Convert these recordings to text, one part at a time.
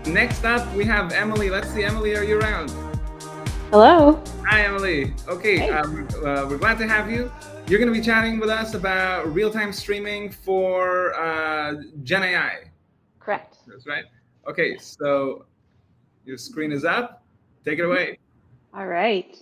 Next up, we have Emily. Let's see, Emily, are you around? Hello. Hi, Emily. Okay, Hey. we're glad to have you. You're going to be chatting with us about real-time streaming for GenAI. Correct. That's right. Okay, Yes. so your screen is up. Take it away. All right.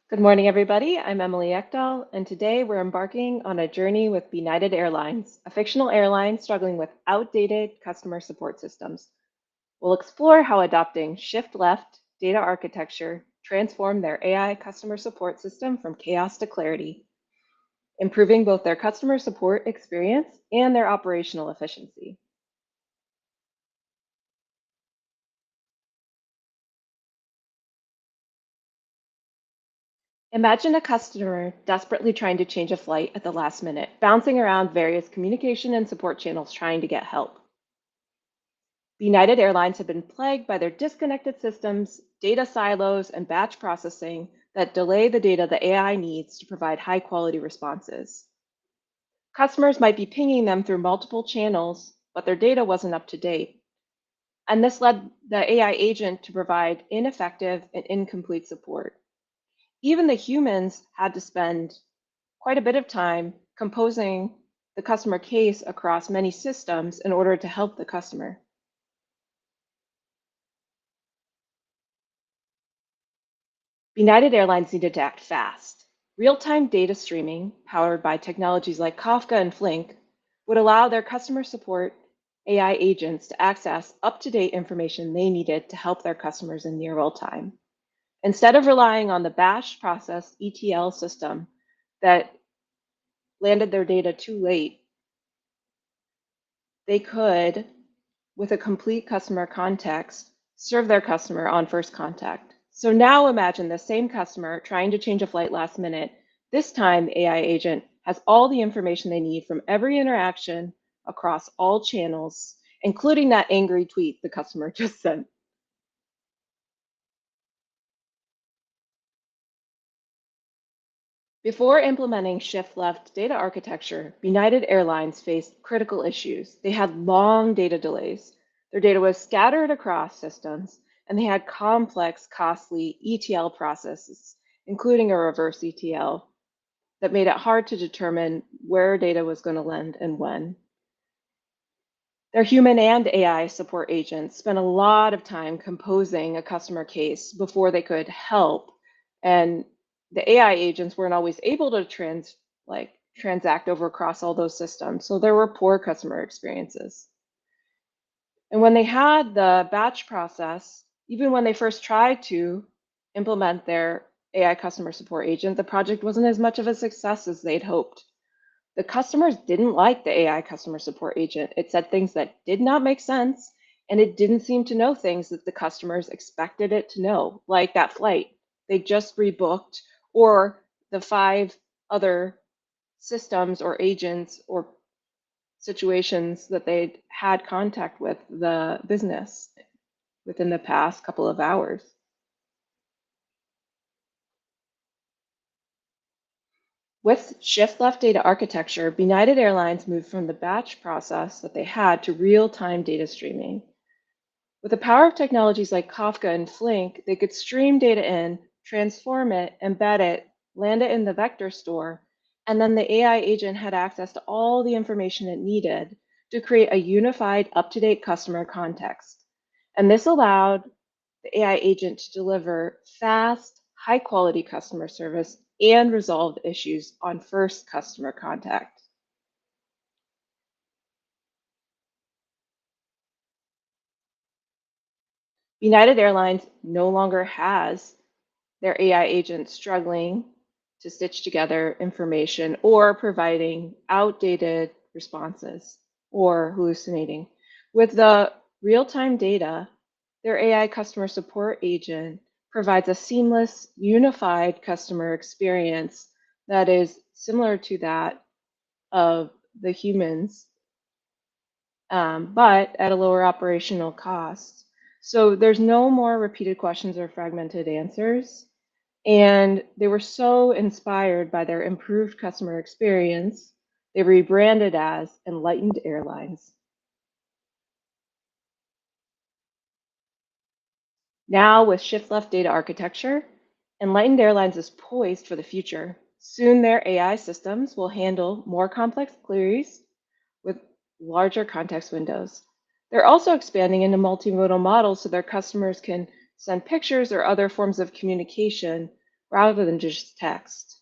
Good morning, everybody. I'm Emily Ekdahl, and today we're embarking on a journey with United Airlines, a fictional airline struggling with outdated customer support systems. We'll explore how adopting shift-left data architecture transformed their AI customer support system from chaos to clarity, improving both their customer support experience and their operational efficiency. Imagine a customer desperately trying to change a flight at the last minute, bouncing around various communication and support channels trying to get help. United Airlines have been plagued by their disconnected systems, data silos, and batch processing that delay the data the AI needs to provide high quality responses. Customers might be pinging them through multiple channels, but their data wasn't up to date. And this led the AI agent to provide ineffective and incomplete support. Even the humans had to spend quite a bit of time composing the customer case across many systems in order to help the customer. United Airlines needed to act fast. Real-time data streaming, powered by technologies like Kafka and Flink, would allow their customer support AI agents to access up-to-date information they needed to help their customers in near real time. Instead of relying on the batch process ETL system that landed their data too late, they could, with a complete customer context, serve their customer on first contact. So now imagine the same customer trying to change a flight last minute. This time, the AI agent has all the information they need from every interaction across all channels, including that angry tweet the customer just sent. Before implementing shift-left data architecture, United Airlines faced critical issues. They had long data delays. Their data was scattered across systems, and they had complex, costly ETL processes, including a reverse ETL, that made it hard to determine where data was going to land and when. Their human and AI support agents spent a lot of time composing a customer case before they could help, and the AI agents weren't always able to transact over across all those systems. So there were poor customer experiences. And when they had the batch process, even when they first tried to implement their AI customer support agent, the project wasn't as much of a success as they'd hoped. The customers didn't like the AI customer support agent. It said things that did not make sense, and it didn't seem to know things that the customers expected it to know, like that flight they just rebooked, or the 5 other systems or agents or situations that they'd had contact with the business within the past couple of hours. With shift-left data architecture, United Airlines moved from the batch process that they had to real-time data streaming. With the power of technologies like Kafka and Flink, they could stream data in, transform it, embed it, land it in the vector store, and then the AI agent had access to all the information it needed to create a unified, up-to-date customer context. And this allowed the AI agent to deliver fast, high-quality customer service and resolve issues on first customer contact. United Airlines no longer has their AI agent struggling to stitch together information or providing outdated responses or hallucinating. With the real time data, their AI customer support agent provides a seamless, unified customer experience that is similar to that of the humans, but at a lower operational cost. So there's no more repeated questions or fragmented answers. And they were so inspired by their improved customer experience, they rebranded as Enlightened Airlines. Now, with shift left data architecture, Enlightened Airlines is poised for the future. Soon, their AI systems will handle more complex queries with larger context windows. They're also expanding into multimodal models so their customers can send pictures or other forms of communication rather than just text.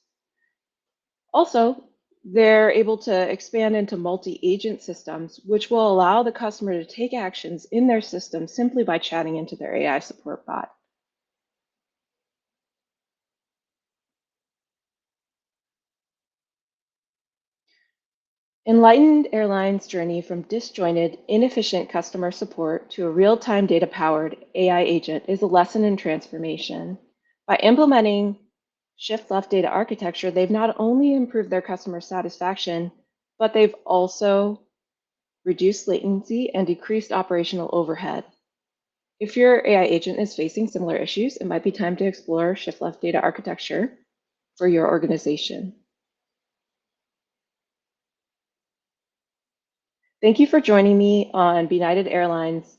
Also, they're able to expand into multi-agent systems, which will allow the customer to take actions in their system simply by chatting into their AI support bot. Enlightened Airlines' journey from disjointed, inefficient customer support to a real time data powered AI agent is a lesson in transformation. By implementing shift left data architecture, they've not only improved their customer satisfaction, but they've also reduced latency and decreased operational overhead. If your AI agent is facing similar issues, it might be time to explore shift left data architecture for your organization. Thank you for joining me on United Airlines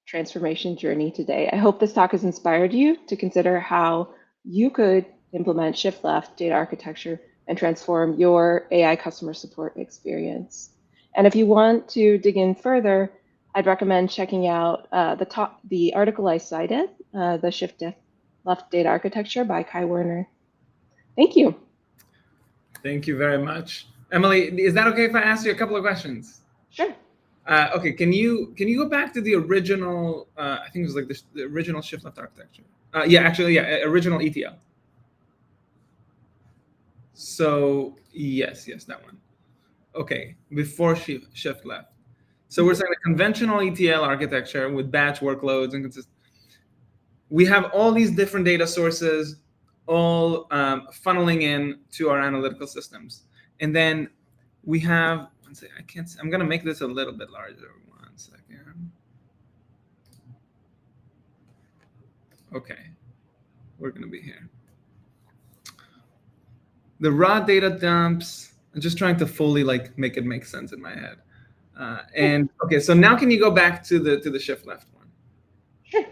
transformation journey today. I hope this talk has inspired you to consider how you could implement shift left data architecture and transform your AI customer support experience. And if you want to dig in further, I'd recommend checking out the article I cited, the shift left data architecture by Kai Werner. Thank you. Thank you very much. Emily, is that okay if I ask you a couple of questions? Sure. Okay, can you go back to the original? I think it was like the original shift left architecture. Original ETL. So yes, that one. Okay, before shift left. So we're saying a conventional ETL architecture with batch workloads and we have all these different data sources, all funneling in to our analytical systems, and then we have. I can't. I'm gonna make this a little bit larger. 1 second. Okay, we're gonna be here. The raw data dumps. I'm just trying to fully make it make sense in my head. And okay, so now can you go back to the shift left one? Sure.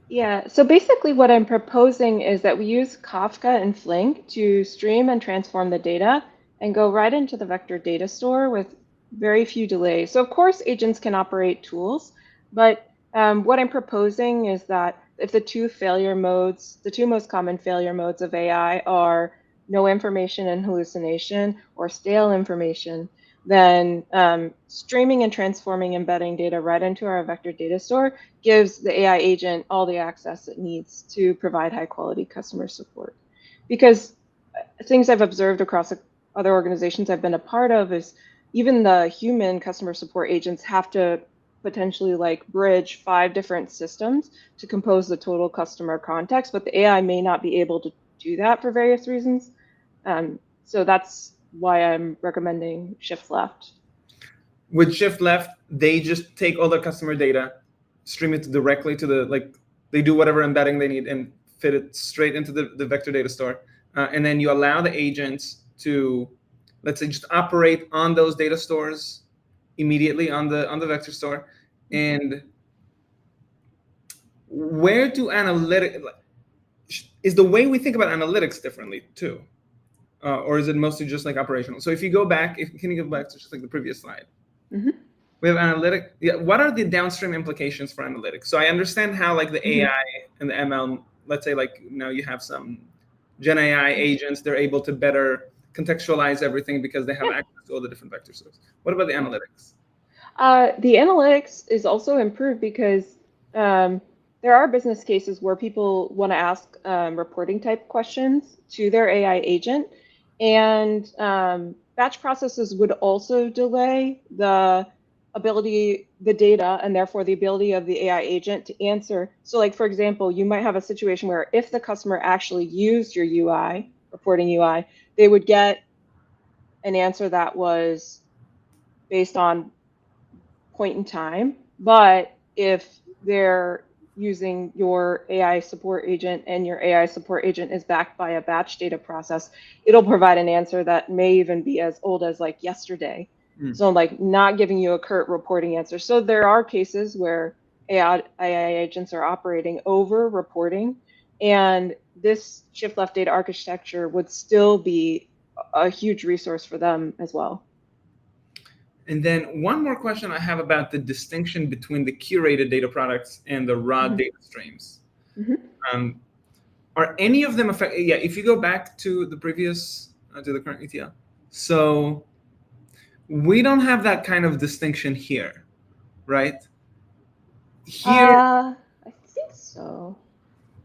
Yeah, so basically what I'm proposing is that we use Kafka and Flink to stream and transform the data and go right into the vector data store with very few delays. So of course, agents can operate tools, but what I'm proposing is that if the two most common failure modes of AI are no information and hallucination or stale information, then streaming and transforming embedding data right into our vector data store gives the AI agent all the access it needs to provide high quality customer support. Because things I've observed across other organizations I've been a part of is even the human customer support agents have to potentially bridge 5 different systems to compose the total customer context, but the AI may not be able to do that for various reasons. So that's why I'm recommending shift left. With shift left, they just take all the customer data, stream it directly to they do whatever embedding they need and fit it straight into the vector data store. And then you allow the agents to, let's say, just operate on those data stores immediately on the vector store. And where do is the way we think about analytics differently too? Or is it mostly just operational? So if you go back, can you go back to just the previous slide? Mm-hmm. We have analytic. Yeah, what are the downstream implications for analytics? So I understand how the AI and the ML, let's say now you have some GenAI agents, they're able to better contextualize everything because they have access to all the different vector sources. What about the analytics? The analytics is also improved because there are business cases where people want to ask reporting type questions to their AI agent, and batch processes would also delay the data, and therefore the ability of the AI agent to answer. So for example, you might have a situation where if the customer actually used your reporting UI, they would get an answer that was based on point in time. But if they're using your AI support agent and your AI support agent is backed by a batch data process, it'll provide an answer that may even be as old as yesterday. So like not giving you a curt reporting answer. So there are cases where AI agents are operating over reporting, and this shift left data architecture would still be a huge resource for them as well. And then one more question I have about the distinction between the curated data products and the raw data streams. Are any of them affected? Yeah, if you go back to the previous, to the current ETL, so we don't have that kind of distinction here, right? Here, I think so.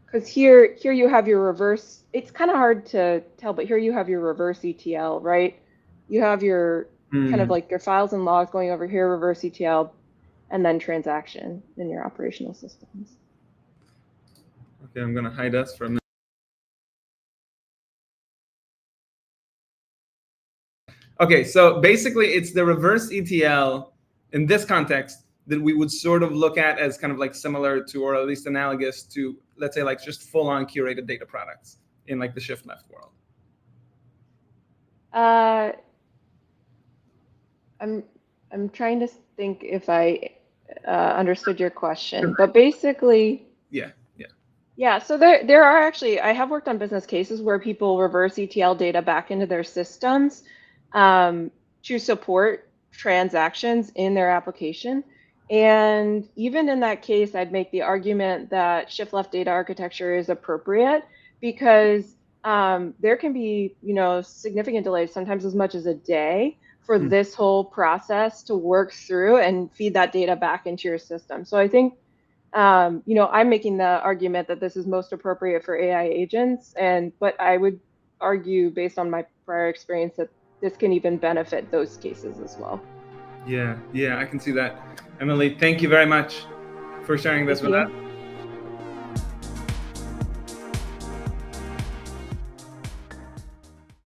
Because here you have your reverse. It's kind of hard to tell, but here you have your reverse ETL, right? You have your kind of like your files and logs going over here, reverse ETL, and then transaction in your operational systems. okay, I'm gonna hide us for a minute. Okay, so basically it's the reverse ETL in this context that we would sort of look at as kind of like similar to, or at least analogous to, let's say, like just full-on curated data products in like the shift left world. I'm trying to think if I understood your question, but basically, Yeah. yeah. So there are actually, I have worked on business cases where people reverse ETL data back into their systems to support transactions in their application. And even in that case, I'd make the argument that shift left data architecture is appropriate because there can be, significant delays, sometimes as much as a day, for this whole process to work through and feed that data back into your system. So I think, I'm making the argument that this is most appropriate for AI agents, but I would argue, based on my prior experience, that this can even benefit those cases as well. Yeah, I can see that. Emily, thank you very much for sharing this Thank with you. us.